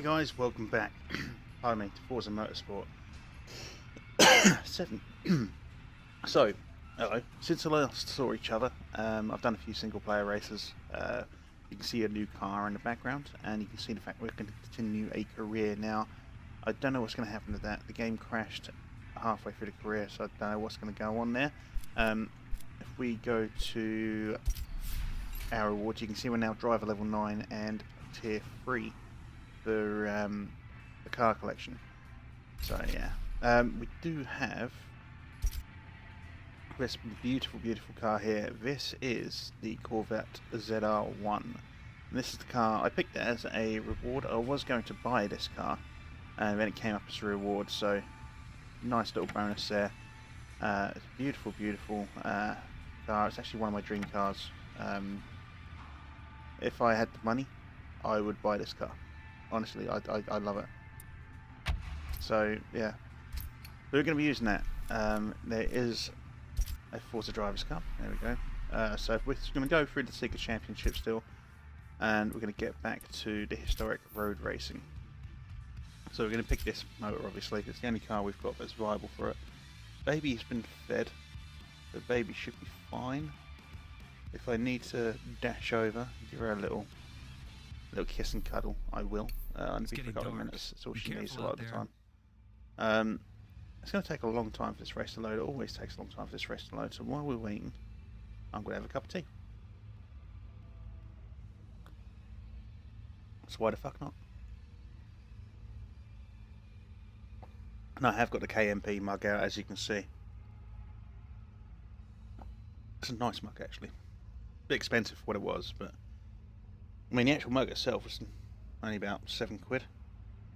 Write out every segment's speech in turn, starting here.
guys, welcome back. Pardon me, to Forza Motorsport 7. So, hello. Since I last saw each other, I've done a few single player races. You can see a new car in the background, and you can see the fact we're going to continue a career now. I don't know what's going to happen to that. The game crashed halfway through the career, so I don't know what's going to go on there. If we go to our rewards, you can see we're now driver level 9 and tier 3 for the car collection. So yeah, we do have this beautiful car here. This is the Corvette ZR-1. And this is the car I picked as a reward. I was going to buy this car, and then it came up as a reward. So nice little bonus there. It's a beautiful car. It's actually one of my dream cars. If I had the money, I would buy this car. Honestly, I love it. So yeah, we're going to be using that. There is a Forza Drivers Cup. There we go. So we're going to go through the Sega Championship still, and we're going to get back to the historic road racing. So we're going to pick this motor. Obviously, it's the only car we've got that's viable for it. Baby's been fed. The baby should be fine. If I need to dash over, give her a little kiss and cuddle, I will. And be for a couple of minutes. That's all she needs a lot of the time. It's going to take a long time for this race to load. It always takes a long time for this race to load. So while we're waiting, I'm going to have a cup of tea. So why the fuck not? And I have got the KMP mug out, as you can see. It's a nice mug, actually. A bit expensive for what it was, but I mean, the actual mug itself was only about £7.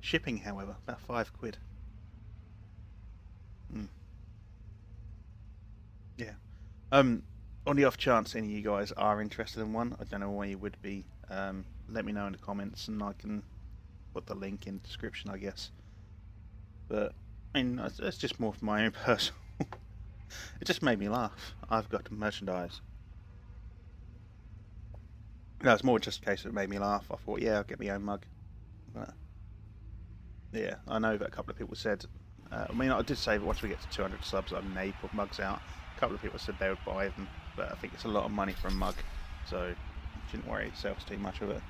Shipping, however, about £5. Yeah. On the off chance any of you guys are interested in one, I don't know why you would be. Let me know in the comments, and I can put the link in the description, I guess. But I mean, it's just more for my own personal. It just made me laugh. I've got merchandise. No, it's more just a case of it made me laugh. I thought, yeah, I'll get my own mug. But yeah, I know that a couple of people said, I mean, I did say that once we get to 200 subs, I may put mugs out. A couple of people said they would buy them, but I think it's a lot of money for a mug, so you shouldn't worry yourselves too much of it.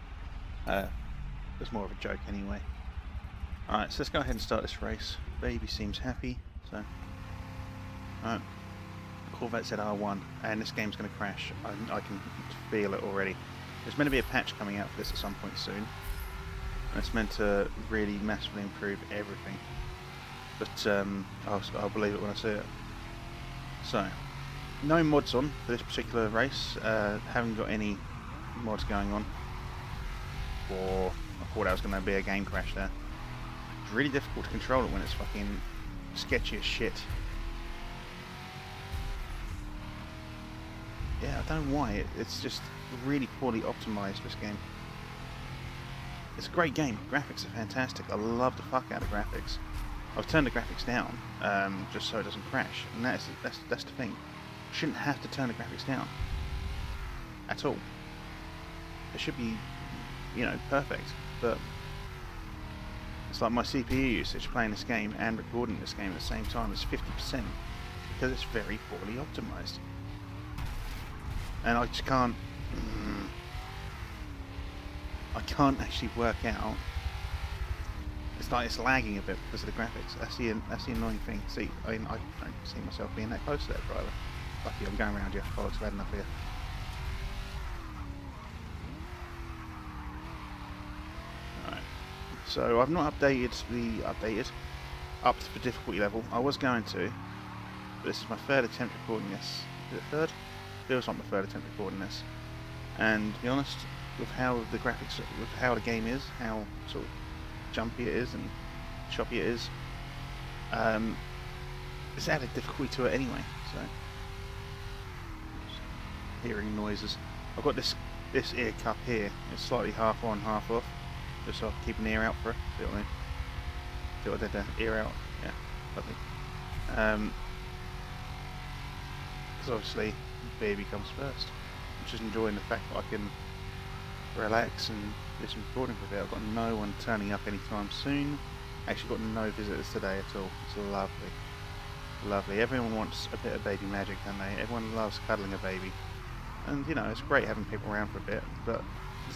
It's more of a joke anyway. Alright, so let's go ahead and start this race. Baby seems happy, so. Alright, Corvette ZR-1, and this game's going to crash. I can feel it already. There's meant to be a patch coming out for this at some point soon, and it's meant to really massively improve everything. But I'll believe it when I see it. So, no mods on for this particular race. Haven't got any mods going on. Or I thought that was going to be a game crash there. It's really difficult to control it when it's fucking sketchy as shit. Yeah, I don't know why. It's just really poorly optimized, this game. It's a great game. Graphics are fantastic. I love the fuck out of graphics. I've turned the graphics down just so it doesn't crash, and that's the thing. You shouldn't have to turn the graphics down at all. It should be, you know, perfect. But it's like my CPU usage playing this game and recording this game at the same time is 50% because it's very poorly optimized. And I just can't. I can't actually work out. It's like it's lagging a bit because of the graphics. That's the annoying thing. See, I mean, I don't see myself being that close to that driver. Lucky I'm going around you. Bollocks, I've had enough here. Alright. So I've not updated up to the difficulty level. I was going to, but this is my third attempt recording this. Is it third? Feels like my third attempt recording this, and to be honest, with how the graphics, with how the game is, how sort of jumpy it is and choppy it is, it's added difficulty to it anyway. So, hearing noises. I've got this ear cup here. It's slightly half on, half off, just so I can keep an ear out for it. See what I mean? See what I did there? Ear out. Yeah, lovely. Because obviously baby comes first. I'm just enjoying the fact that I can relax and this recording for a bit. I've got no one turning up anytime soon. Actually got no visitors today at all. It's lovely. Lovely. Everyone wants a bit of baby magic, don't they? Everyone loves cuddling a baby. And, you know, it's great having people around for a bit, but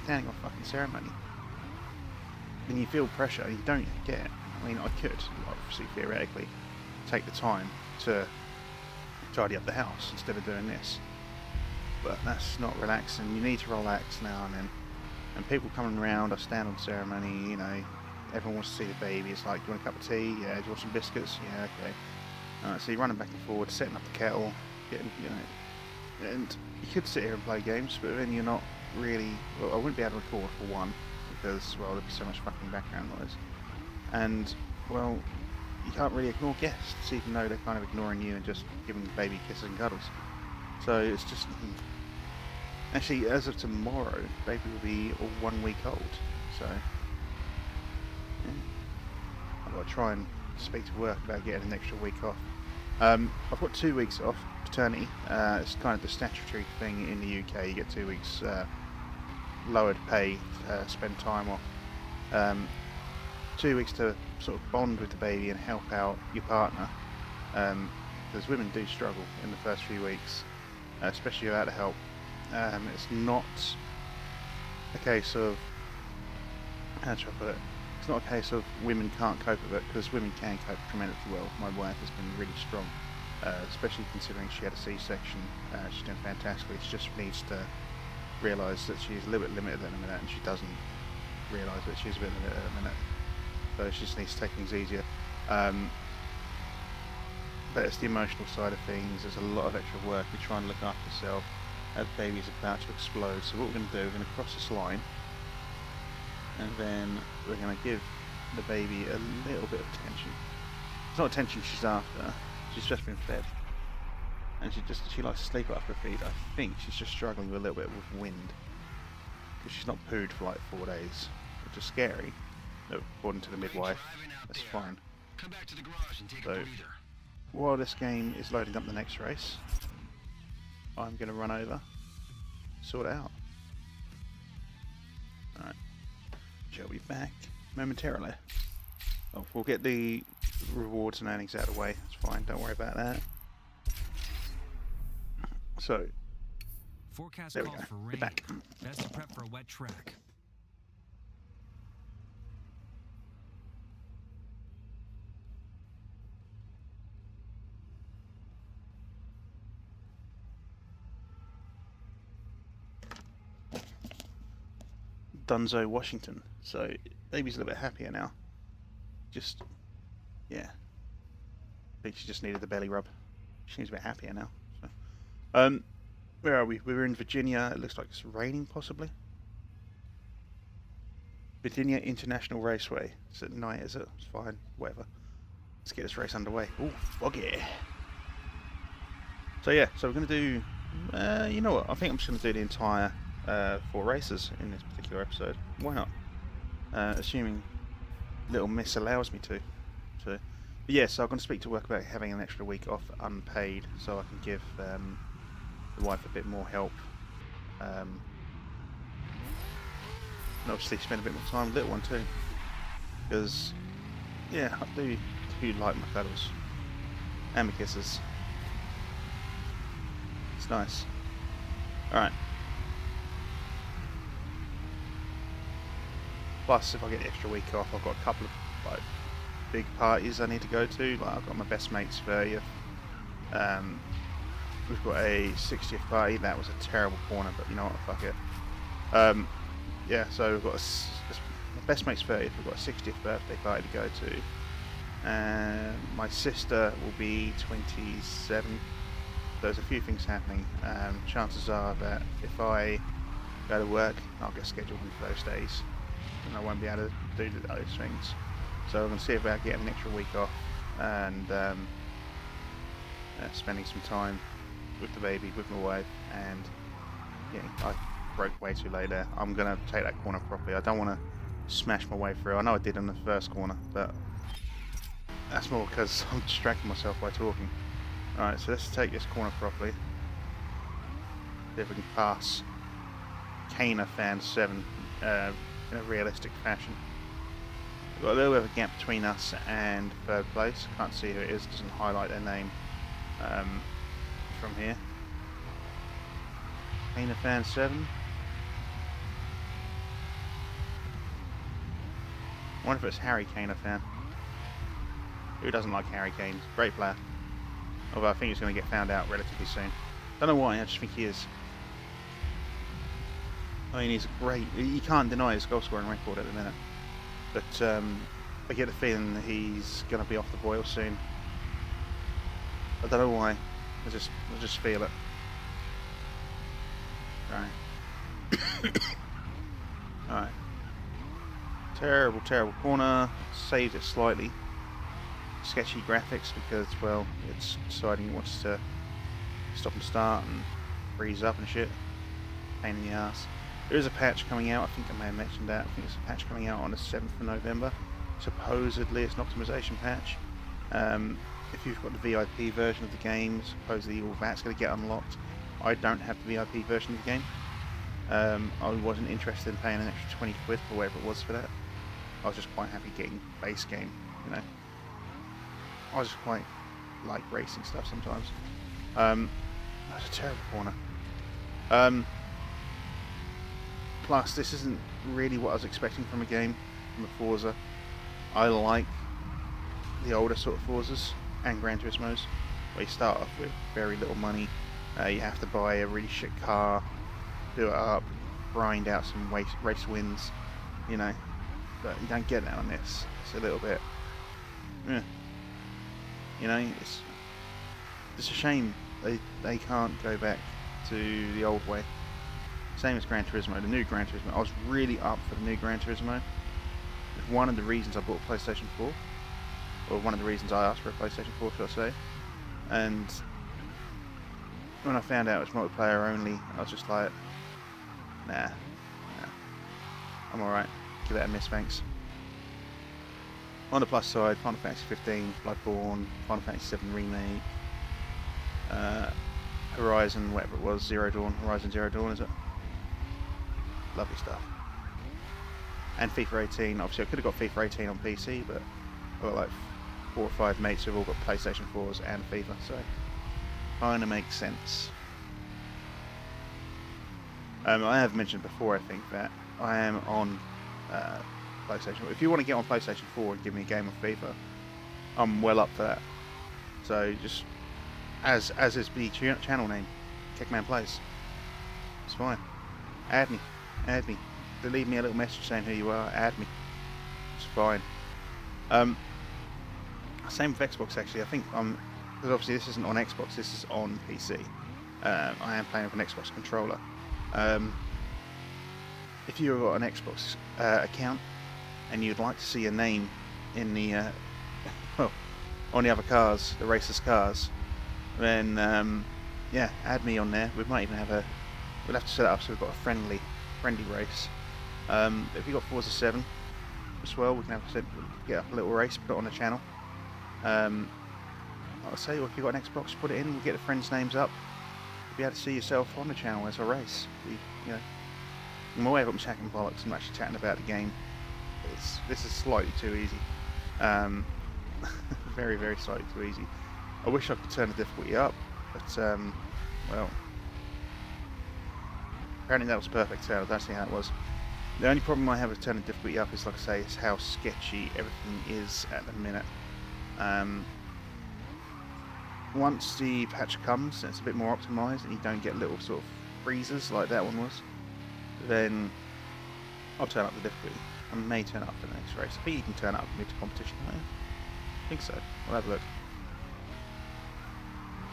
standing on fucking ceremony. And you feel pressure, and you don't get. I mean, I could, obviously, theoretically, take the time to tidy up the house instead of doing this. But that's not relaxing. You need to relax now and then. And people coming around, I stand on ceremony, you know, everyone wants to see the baby. It's like, do you want a cup of tea? Yeah. Do you want some biscuits? Yeah, okay. So you're running back and forward, setting up the kettle, getting, you know, and you could sit here and play games, but then you're not really, well, I wouldn't be able to record for one, because, well, there'd be so much fucking background noise. And, well, you can't really ignore guests, even though they're kind of ignoring you and just giving the baby kisses and cuddles. So it's just, actually, as of tomorrow, baby will be 1 week old, so, yeah. I've got to try and speak to work about getting an extra week off. I've got 2 weeks off, paternity. It's kind of the statutory thing in the UK. You get 2 weeks lowered pay, spend time off. 2 weeks to sort of bond with the baby and help out your partner. Because women do struggle in the first few weeks, especially without the help. It's not a case of, how should I put it? It's not a case of women can't cope with it, because women can cope tremendously well. My wife has been really strong, especially considering she had a C-section. She's doing fantastically. She just needs to realise that she's a little bit limited at the minute, and she doesn't realise that she's a bit limited at the minute. So she just needs to take things easier. But it's the emotional side of things. There's a lot of extra work. You're trying to look after yourself. That baby's about to explode. So what we're going to do, we're going to cross this line, and then we're going to give the baby a little bit of attention. It's not attention she's after. She's just been fed, and she likes to sleep after a feed. I think she's just struggling with a little bit with wind, because she's not pooed for like 4 days, which is scary. No, according to the midwife, that's fine. So while this game is loading up the next race, I'm going to run over, sort it out. Alright, she'll be back momentarily. Oh, we'll get the rewards and earnings out of the way, it's fine, don't worry about that. So, forecast there we calls go, for rain. be back. Best to prep for a wet track. Dunzo, Washington. So baby's a little bit happier now. Just, yeah. I think she just needed the belly rub. She seems a bit happier now. So, where are we? We were in Virginia. It looks like it's raining, possibly. Virginia International Raceway. It's at night, is it? It's fine. Whatever. Let's get this race underway. Ooh, foggy. So yeah. So we're gonna do. You know what? I think I'm just gonna do the entire 4 races in this particular episode. Why not? Assuming Little Miss allows me to. So, but yeah, so I'm going to speak to work about having an extra week off unpaid, so I can give the wife a bit more help. And obviously spend a bit more time with the little one too. Because, yeah, I do like my cuddles. And my kisses. It's nice. Alright. Plus, if I get the extra week off, I've got a couple of like big parties I need to go to. Like I've got my best mate's 30th. We've got a 60th party. That was a terrible corner, but you know what? Fuck it. Yeah, so we've got my best mate's 30th. We've got a 60th birthday party to go to. And my sister will be 27. There's a few things happening. Chances are that if I go to work, I'll get scheduled in for those days, and I won't be able to do those things. So I'm going to see about getting an extra week off and spending some time with the baby, with my wife, and yeah, I broke way too late there. I'm going to take that corner properly. I don't want to smash my way through. I know I did in the first corner, but that's more because I'm distracting myself by talking. Alright, so let's take this corner properly. See if we can pass Kana Fan 7. in a realistic fashion. We've got a little bit of a gap between us and third place. Can't see who it is, doesn't highlight their name from here. FM7. I wonder if it's Harry Kane fan. Who doesn't like Harry Kane? Great player. Although I think he's going to get found out relatively soon. Don't know why, I just think he is. I mean, he's great. You can't deny his goal scoring record at the minute. But I get the feeling that he's going to be off the boil soon. I don't know why. I just feel it. Right. Alright. Terrible, terrible corner. Saved it slightly. Sketchy graphics because, well, it's deciding it wants to stop and start and freeze up and shit. Pain in the ass. There is a patch coming out. I think I may have mentioned that. I think there's a patch coming out on the 7th of November. Supposedly it's an optimization patch. If you've got the VIP version of the game, supposedly all that's going to get unlocked. I don't have the VIP version of the game. I wasn't interested in paying an extra 20 quid for whatever it was for that. I was just quite happy getting base game, you know. I just quite like racing stuff sometimes. That's a terrible corner. Plus, this isn't really what I was expecting from a game, from a Forza. I like the older sort of Forzas and Gran Turismos, where you start off with very little money. You have to buy a really shit car, do it up, grind out some race wins, you know. But you don't get that on this. It's a little bit, you know. It's a shame they can't go back to the old way. Same as Gran Turismo, the new Gran Turismo. I was really up for the new Gran Turismo. It's one of the reasons I bought a PlayStation 4, or one of the reasons I asked for a PlayStation 4, should I say. And when I found out it was multiplayer only, I was just like, nah, I'm alright, give that a miss, thanks. On the plus side, Final Fantasy 15, Bloodborne, Final Fantasy 7 Remake, Horizon, whatever it was, Horizon Zero Dawn, is it? Lovely stuff. And FIFA 18, obviously I could have got FIFA 18 on PC, but I've got like 4 or 5 mates who've all got PlayStation 4s and FIFA, so kinda makes sense. I have mentioned before, I think, that I am on PlayStation. If you want to get on PlayStation 4 and give me a game of FIFA, I'm well up for that. So just, as is the channel name, Kickman Plays. It's fine. Add me. Leave me a little message saying who you are. Add me. It's fine. Same with Xbox actually. I think because obviously this isn't on Xbox. This is on PC. I am playing with an Xbox controller. If you've got an Xbox account and you'd like to see your name in the well, on the other cars, the racers' cars, then yeah, add me on there. We might even have we'll have to set it up so we've got a friendly race. If you've got Forza 7 as well, we can have to get up a little race, put it on the channel. I'll say, well, if you've got an Xbox, put it in, we'll get the friends' names up. You'll be able to see yourself on the channel as a race. You know, I'm aware I'm chatting bollocks, I'm actually chatting about the game. This is slightly too easy. Very, very slightly too easy. I wish I could turn the difficulty up, but well, apparently that was perfect, so I don't see how it was. The only problem I have with turning the difficulty up is, like I say, is how sketchy everything is at the minute. Once the patch comes and it's a bit more optimised and you don't get little sort of freezes like that one was, then I'll turn up the difficulty. I may turn it up for the next race. I think you can turn it up mid competition, right? I think so. We'll have a look.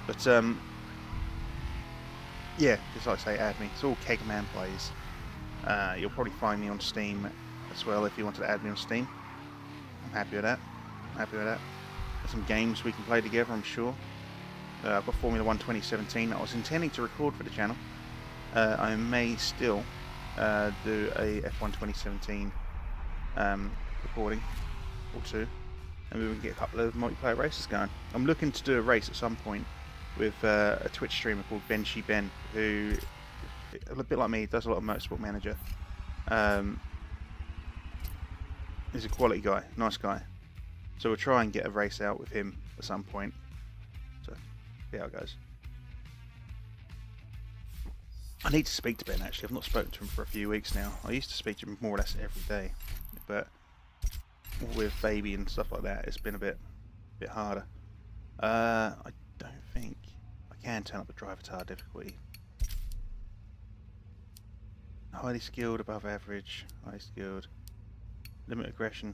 But yeah, just like I say, add me. It's all Kegman Plays. You'll probably find me on Steam as well if you wanted to add me on Steam. I'm happy with that. There's some games we can play together, I'm sure. I've got Formula 1 2017 I was intending to record for the channel. I may still do a F1 2017 recording or two, and we can get a couple of multiplayer races going. I'm looking to do a race at some point with a Twitch streamer called Benchy Ben, who, a bit like me, does a lot of Motorsport Manager. He's a quality guy, nice guy. So we'll try and get a race out with him at some point. So see how it goes. I need to speak to Ben actually. I've not spoken to him for a few weeks now. I used to speak to him more or less every day, but with baby and stuff like that, it's been a bit harder. I don't think I can turn up the driver tire difficulty. Highly skilled, above average, highly skilled, limit aggression.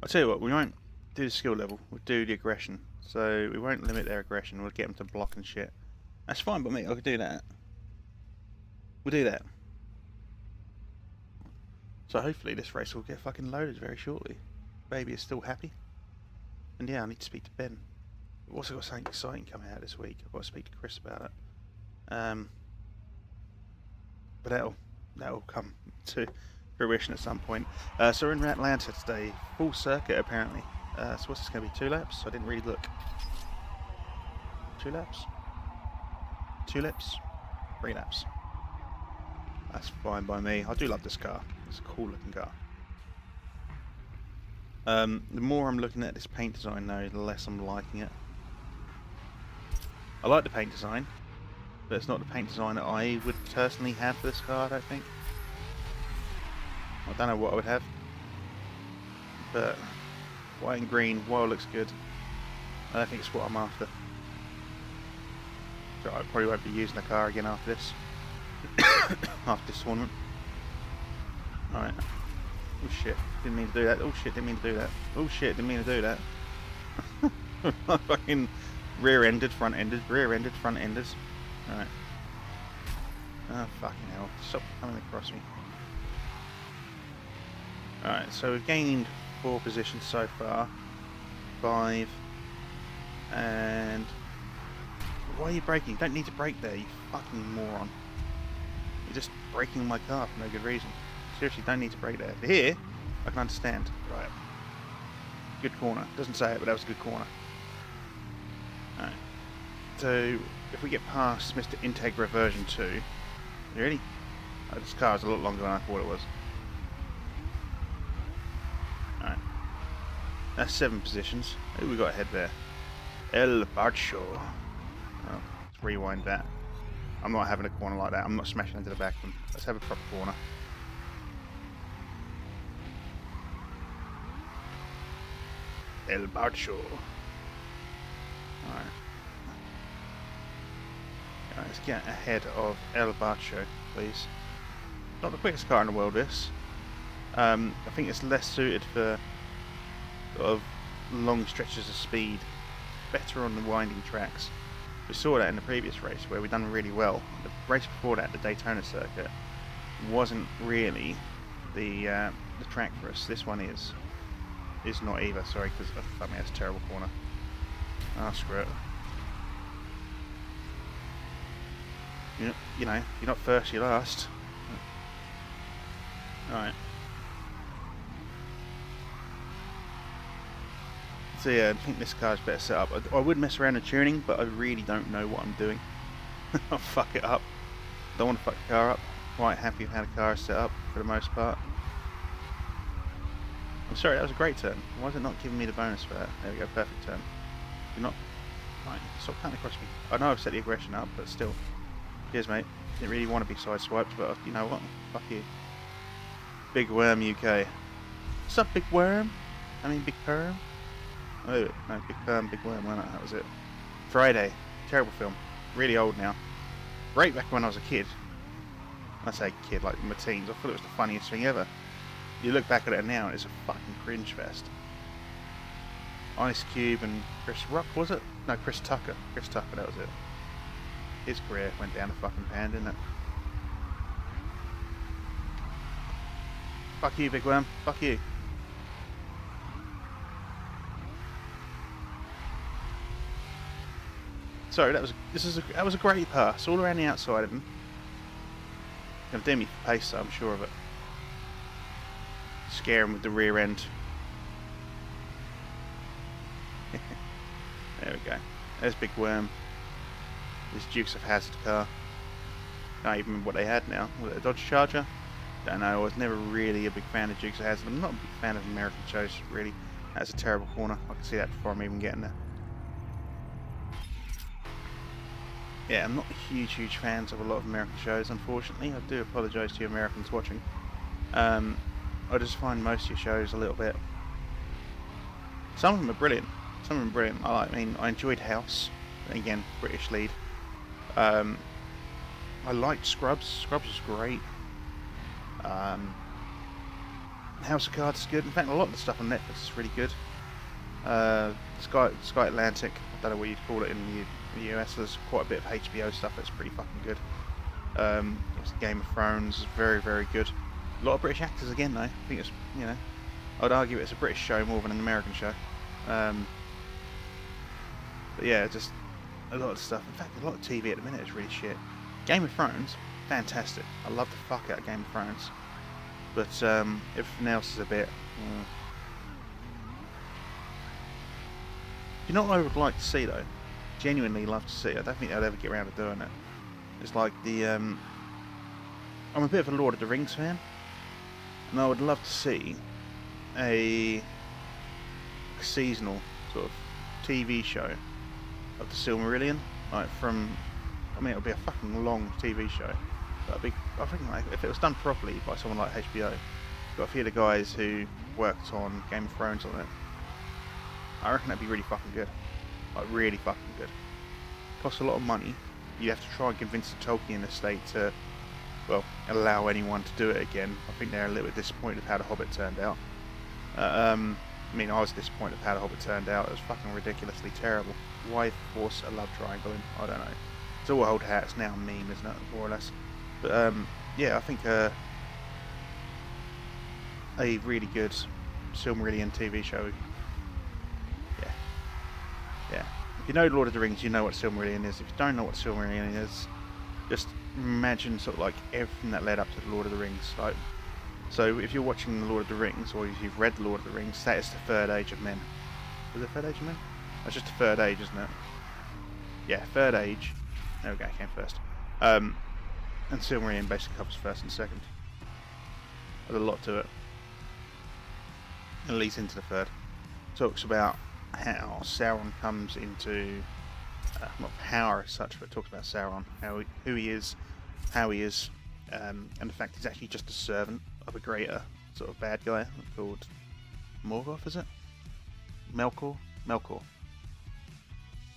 I'll tell you what, we won't do the skill level, we'll do the aggression. So we won't limit their aggression, we'll get them to block and shit. That's fine by me, I could do that. We'll do that. So hopefully this race will get fucking loaded very shortly. Baby is still happy. And yeah, I need to speak to Ben. We've also got something exciting coming out this week. I've got to speak to Chris about it. But that'll come to fruition at some point. So we're in Atlanta today. Full circuit apparently. So what's this going to be? 2 laps? I didn't really look. 2 laps? 2 laps? 3 laps. That's fine by me. I do love this car. It's a cool looking car. The more I'm looking at this paint design though, the less I'm liking it. I like the paint design, but it's not the paint design that I would personally have for this car, I don't think. I don't know what I would have. But white and green, while it looks good, I don't think it's what I'm after. So I probably won't be using the car again after this. After this tournament. Alright. Oh shit, didn't mean to do that. Oh shit, didn't mean to do that. Oh shit, didn't mean to do that. I fucking rear-ended, front-ended, rear-ended, front-ended. Alright. Oh fucking hell, stop coming across me. Alright, so we've gained 4 positions so far. 5. And why are you braking? You don't need to brake there, you fucking moron. You're just braking my car for no good reason. Seriously, don't need to brake there. Here, I can understand. Right. Good corner. Doesn't say it, but that was a good corner. Alright. So, if we get past Mr. Integra version 2, you ready? Oh, this car is a lot longer than I thought it was. Alright. That's 7 positions. Who we got ahead there? El Barcho. Oh, let's rewind that. I'm not having a corner like that. I'm not smashing into the back of them. Let's have a proper corner. El Barcho. Alright. Let's get ahead of El Barcho, please. Not the quickest car in the world, this. I think it's less suited for sort of long stretches of speed. Better on the winding tracks. We saw that in the previous race where we done really well. The race before that, the Daytona circuit, wasn't really the track for us. This one is not either. Sorry, because fuck me, that's a terrible corner. Ah, screw it. You know, you're not first, you're last. Alright. So yeah, I think this car's better set up. I would mess around with tuning, but I really don't know what I'm doing. I'll fuck it up. Don't want to fuck the car up. Quite happy with how the car is set up for the most part. I'm sorry, that was a great turn. Why is it not giving me the bonus for that? There we go, perfect turn. You're not... Right, stop cutting across me. I know I've set the aggression up, but still. Cheers, mate. Didn't really want to be sideswiped, but you know what? Fuck you. Big Worm UK. What's up, Big Worm? I mean, Big Perm? Oh, no, Big Perm, Big Worm, wasn't it? That was it. Friday. Terrible film. Really old now. Right back when I was a kid. I say kid, like in my teens. I thought it was the funniest thing ever. You look back at it now, and it's a fucking cringe fest. Ice Cube and Chris Rock, was it? No, Chris Tucker. Chris Tucker, that was it. His career went down the fucking pan, didn't it? Fuck you, Big Worm. Fuck you. Sorry, that was a great pass all around the outside of him. Gonna do me for pace, so I'm sure of it. Scare him with the rear end. There we go. There's Big Worm. This Dukes of Hazzard car. Can't even remember what they had now. Was it a Dodge Charger? Don't know. I was never really a big fan of Dukes of Hazzard. I'm not a big fan of American shows, really. That's a terrible corner. I can see that before I'm even getting there. Yeah, I'm not huge fans of a lot of American shows, unfortunately. I do apologise to you Americans watching. I just find most of your shows a little bit... Some of them are brilliant. Some of them are brilliant. I mean, I enjoyed House. Again, British lead. I liked Scrubs. Scrubs was great. House of Cards is good. In fact, a lot of the stuff on Netflix is really good. Sky Atlantic, I don't know what you'd call it in the US. There's quite a bit of HBO stuff that's pretty fucking good. Game of Thrones is very good. A lot of British actors again, though. I think it's, you know, I'd argue it's a British show more than an American show. But yeah, just a lot of stuff. In fact, a lot of TV at the minute is really shit. Game of Thrones, fantastic. I love the fuck out of Game of Thrones. But everything else is a bit... You know what I would like to see, though? Genuinely love to see. I don't think I'd ever get around to doing it. It's like the... I'm a bit of a Lord of the Rings fan. And I would love to see a seasonal sort of TV show of the Silmarillion. Like from... I mean, it would be a fucking long TV show. But I think like, if it was done properly by someone like HBO, got a few of the guys who worked on Game of Thrones on it, I reckon that'd be really fucking good. Like, really fucking good. Costs a lot of money. You have to try and convince the Tolkien estate to, well, allow anyone to do it again. I think they're a little bit disappointed with how The Hobbit turned out. I mean, I was disappointed with how The Hobbit turned out. It was fucking ridiculously terrible. Why force a love triangle in? I don't know. It's all old hat. It's now a meme, isn't it? More or less. But, yeah, I think a really good Silmarillion TV show. Yeah. If you know Lord of the Rings, you know what Silmarillion is. If you don't know what Silmarillion is, just imagine sort of like everything that led up to the Lord of the Rings. Like, so if you're watching the Lord of the Rings, or if you've read the Lord of the Rings, that is the third age of men. Is it third age of men? That's just the third age, isn't it? Yeah, third age. There we go, came first. And Silmarillion basically covers first and second. There's a lot to it. It leads into the third. Talks about how Sauron comes into, not power as such, but talks about Sauron, who he is, how he is, and the fact he's actually just a servant of a greater sort of bad guy called Morgoth, is it? Melkor? Melkor.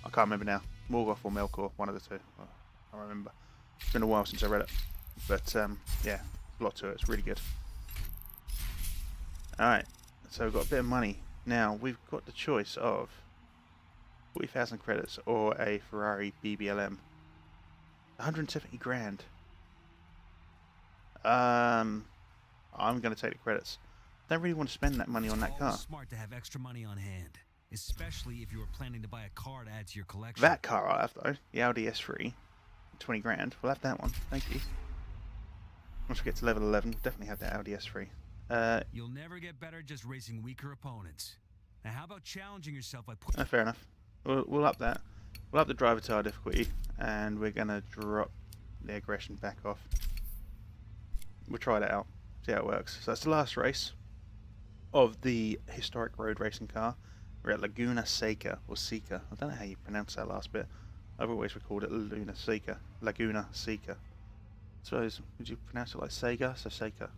I can't remember now. Morgoth or Melkor, one of the two. I can't remember. It's been a while since I read it. But, yeah, a lot to it. It's really good. Alright, so we've got a bit of money. Now, we've got the choice of 40,000 credits or a Ferrari BBLM. 170 grand. I'm going to take the credits. I don't really want to spend that money on that car. It's smart to have extra money on hand, especially if you were planning to buy a car to add to your collection. That car I have, though, the Audi S3, 20 grand. We'll have that one. Thank you. Once we get to level 11, we'll definitely have that Audi S3. You'll never get better just racing weaker opponents. Now, how about challenging yourself by putting... Fair enough. We'll up that. We'll up the driver tire difficulty, and we're going to drop the aggression back off. We'll try that out, see how it works. So that's the last race of the historic road racing car. We're at Laguna Seca, or Seca. I don't know how you pronounce that last bit. I've always recalled it Laguna Seca. Laguna Seca. So, would you pronounce it like Sega? So Seca.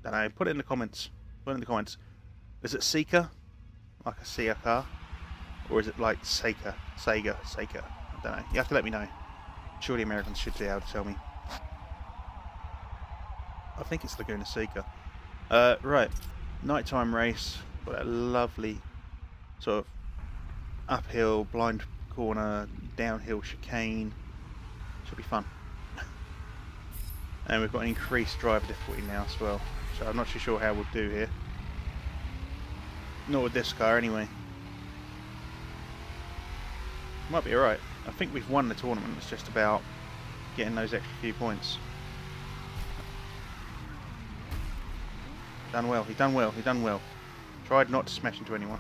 Don't know. Put it in the comments. Put it in the comments. Is it Seca, like a Sea car, or is it like Seca? Sega? Seca? I don't know. You have to let me know. Surely Americans should be able to tell me. I think it's Laguna Seca. Right. Nighttime race. Got that lovely sort of uphill, blind corner, downhill chicane. Should be fun. And we've got an increased driver difficulty now as well. So I'm not too sure how we'll do here. Not with this car anyway. Might be alright. I think we've won the tournament. It's just about getting those extra few points. Done well. He done well. He done well. Tried not to smash into anyone.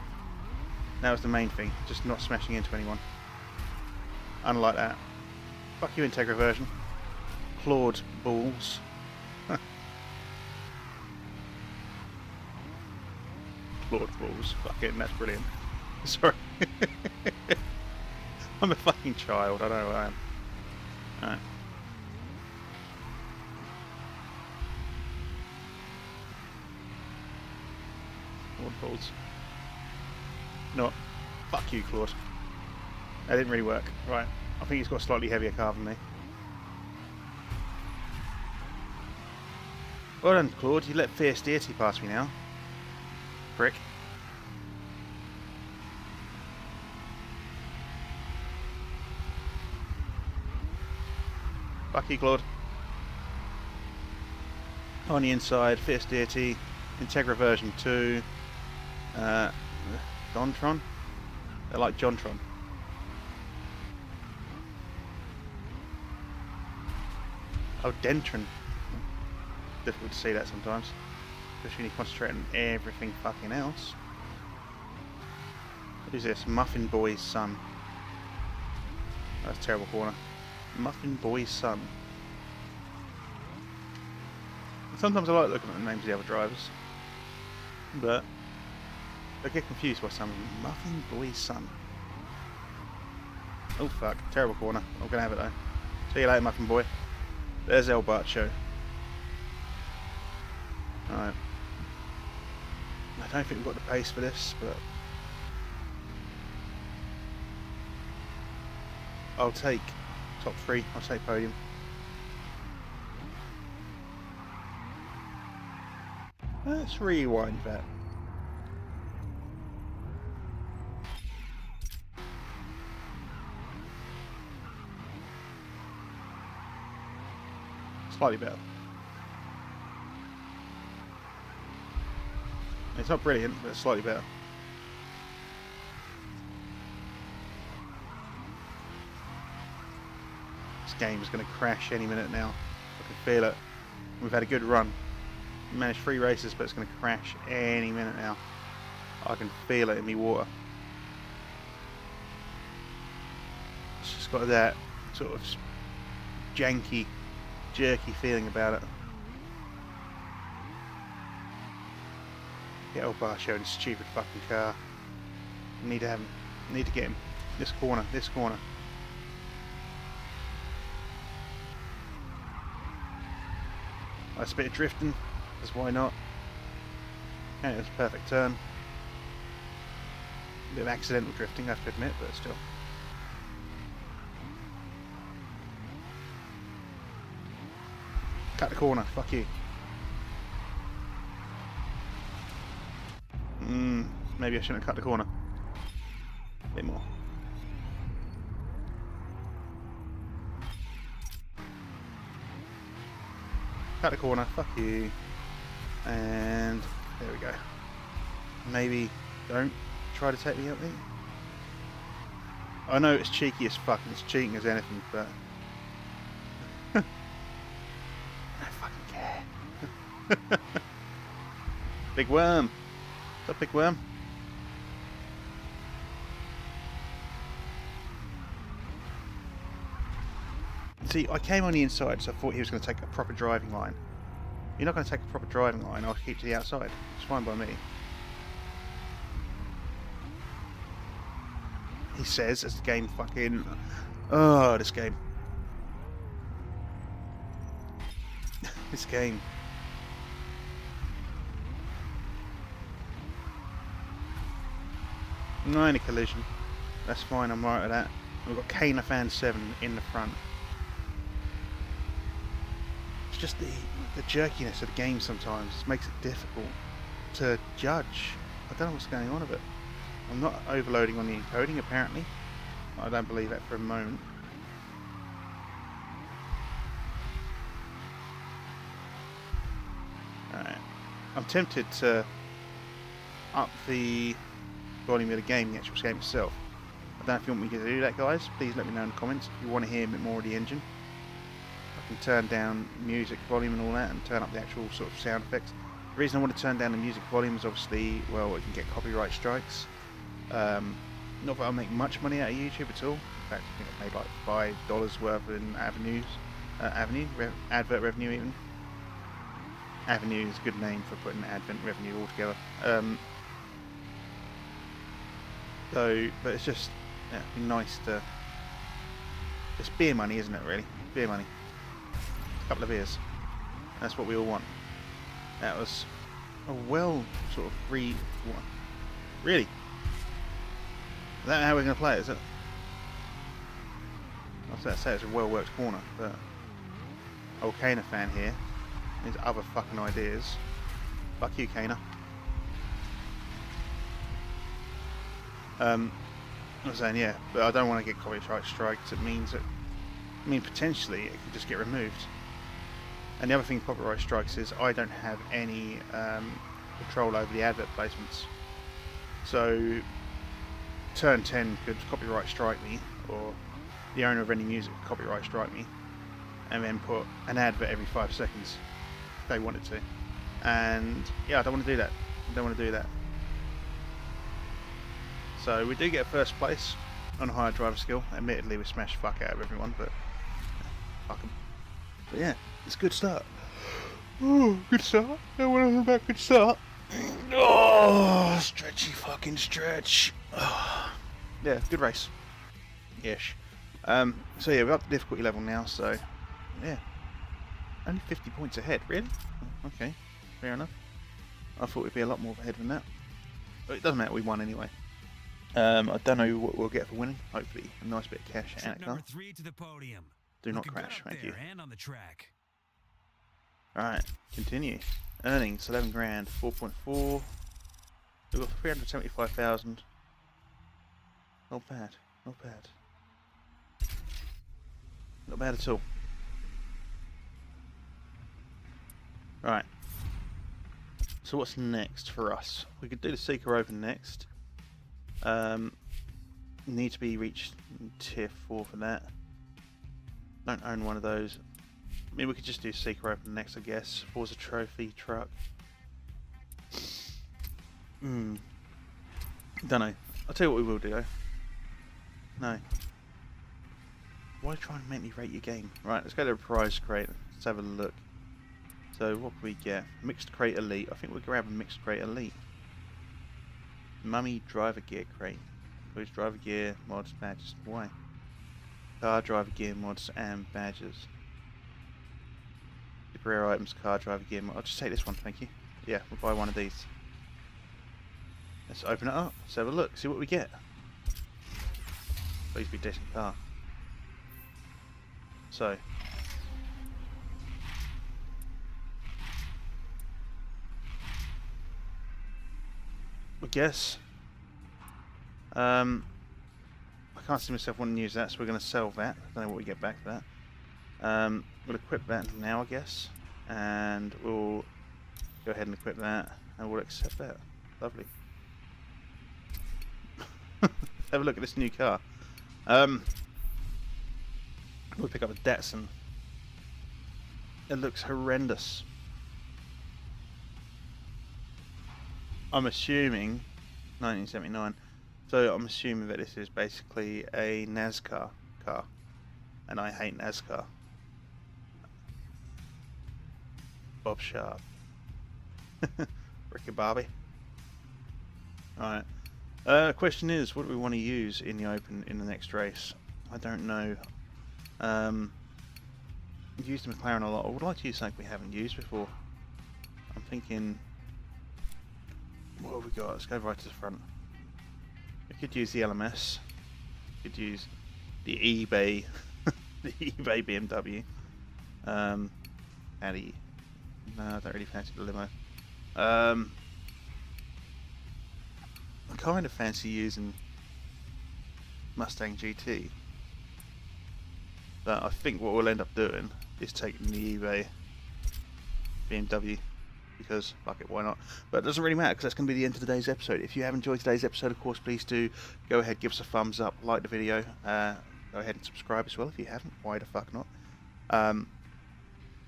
That was the main thing. Just not smashing into anyone. Unlike that. Fuck you, Integra version. Clawed balls. Clawed balls. Fucking, that's brilliant. Sorry. I'm a fucking child, I know I am. Alright. Clawed balls. No. Fuck you, Claude. That didn't really work. Right. I think he's got a slightly heavier car than me. Well done, Claude. You let Fierce Deity pass me now. Prick. Fuck you, Claude. On the inside, Fierce Deity, Integra version 2, Jontron? They're like Jontron. Oh, Dentron. Difficult to see that sometimes, especially when you concentrate on everything fucking else. Who's this? Muffin Boy's son. That's a terrible corner. Muffin Boy's son. Sometimes I like looking at the names of the other drivers, but I get confused by some of them. Muffin Boy's son. Oh fuck, terrible corner. I'm gonna have it though. See you later, Muffin Boy. There's El Barcho. Alright. I don't think we've got the pace for this, but I'll take top 3. I'll take podium. Let's rewind that. Slightly better. It's not brilliant, but it's slightly better. This game is going to crash any minute now. I can feel it. We've had a good run. We managed 3 races, but it's going to crash any minute now. I can feel it in me water. It's just got that sort of janky, jerky feeling about it. Get old Barcho in his stupid fucking car. Need to have him. Need to get him. This corner. This corner. Nice bit of drifting. Because why not? And it was a perfect turn. A bit of accidental drifting, I have to admit, but still. Cut the corner. Fuck you. Maybe I shouldn't have cut the corner. A bit more. Cut the corner, fuck you. And there we go. Maybe don't try to take me out there. I know it's cheeky as fuck, and it's cheating as anything, but I don't fucking care. Big Worm. What's up, Big Worm? See, I came on the inside, so I thought he was going to take a proper driving line. You're not going to take a proper driving line, I'll keep to the outside. It's fine by me. He says, as the game fucking... Oh, this game. This game. No, in a collision. That's fine, I'm right with that. We've got FM7 in the front. It's just the jerkiness of the game sometimes makes it difficult to judge. I don't know what's going on with it. I'm not overloading on the encoding apparently. I don't believe that for a moment. Alright. I'm tempted to up the volume of the game, the actual game itself. I don't know if you want me to do that, guys. Please let me know in the comments if you want to hear a bit more of the engine. I can turn down music volume and all that and turn up the actual sort of sound effects. The reason I want to turn down the music volume is obviously, well, it can get copyright strikes. Not that I'll make much money out of YouTube at all, In fact, I think I made like $5 worth in advert revenue even. Avenue is a good name for putting advent revenue all together. But it's just, yeah, it'd be nice to. It's beer money, isn't it? Really, beer money. A couple of beers. That's what we all want. That was a well sort of free one. Really? Is that how we're going to play it? Is it? I was about to say it's a well worked corner, but old Kana fan here. His other fucking ideas. Fuck you, Kana. I was saying, yeah, but I don't want to get copyright strikes. It means that, potentially it could just get removed. And the other thing copyright strikes is I don't have any control over the advert placements. So Turn 10 could copyright strike me, or the owner of any music could copyright strike me, and then put an advert every 5 seconds if they wanted to. And yeah, I don't want to do that. I don't want to do that. So we do get first place on higher driver skill. Admittedly, we smashed fuck out of everyone, but fuck them. But yeah, it's a good start. Oh, good start. No one about good start. Oh, stretchy fucking stretch. Oh. Yeah, good race. Ish. So yeah, we're up to difficulty level now. So yeah, only 50 points ahead. Really? Okay, fair enough. I thought we'd be a lot more ahead than that. But it doesn't matter. We won anyway. I don't know what we'll get for winning. Hopefully, a nice bit of cash and a car. Number 3 to the podium. Do not crash, thank you. And on the track. Alright, continue. Earnings 11 grand, 4.4. We've got 375,000. Not bad, not bad. Not bad at all. Right. So what's next for us? We could do the Seeker Open next. Need to be reached tier 4 for that. Don't own one of those. I mean, we could just do Seeker Open next, I guess. Forza Trophy truck. Don't know. I'll tell you what we will do though. No. Why try and make me rate your game? Right, let's go to the prize crate. Let's have a look. So what can we get? Mixed crate elite. I think we'll grab a mixed crate elite. Mummy driver gear crate. Includes driver gear, mods, badges. Why? Car driver gear, mods, and badges. Super rare items, car driver gear. I'll just take this one, thank you. Yeah, we'll buy one of these. Let's open it up. Let's have a look. See what we get. Please be a decent car. So. I guess. I can't see myself wanting to use that, so we're going to sell that. I don't know what we get back for that. We'll equip that now, I guess. And we'll go ahead and equip that. And we'll accept that. Lovely. Have a look at this new car. We'll pick up a Datsun. It looks horrendous. I'm assuming 1979. So I'm assuming that this is basically a NASCAR car, and I hate NASCAR. Bob Sharp. Ricky Bobby. Alright. Question is, what do we want to use in the Open in the next race? I don't know. We've used the McLaren a lot. I would like to use something we haven't used before. I'm thinking, what have we got? Let's go right to the front. We could use the LMS. We could use the eBay, the eBay BMW. Addy. No, I don't really fancy the limo. I kind of fancy using Mustang GT, but I think what we'll end up doing is taking the eBay BMW, because fuck it, why not? But it doesn't really matter, because that's going to be the end of today's episode. If you have enjoyed today's episode, of course, please do go ahead, give us a thumbs up, like the video, go ahead and subscribe as well if you haven't. Why the fuck not?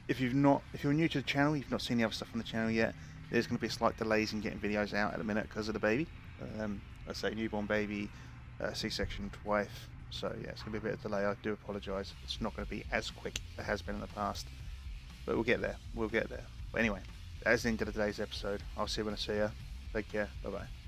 If you're new to the channel, you've not seen the other stuff on the channel yet, there's going to be slight delays in getting videos out at the minute because of the baby. I say newborn baby, C-section wife, So yeah, it's going to be a bit of delay. I do apologise. It's not going to be as quick as it has been in the past. But we'll get there. We'll get there. But anyway, that's the end of today's episode. I'll see you when I see you. Take care. Bye-bye.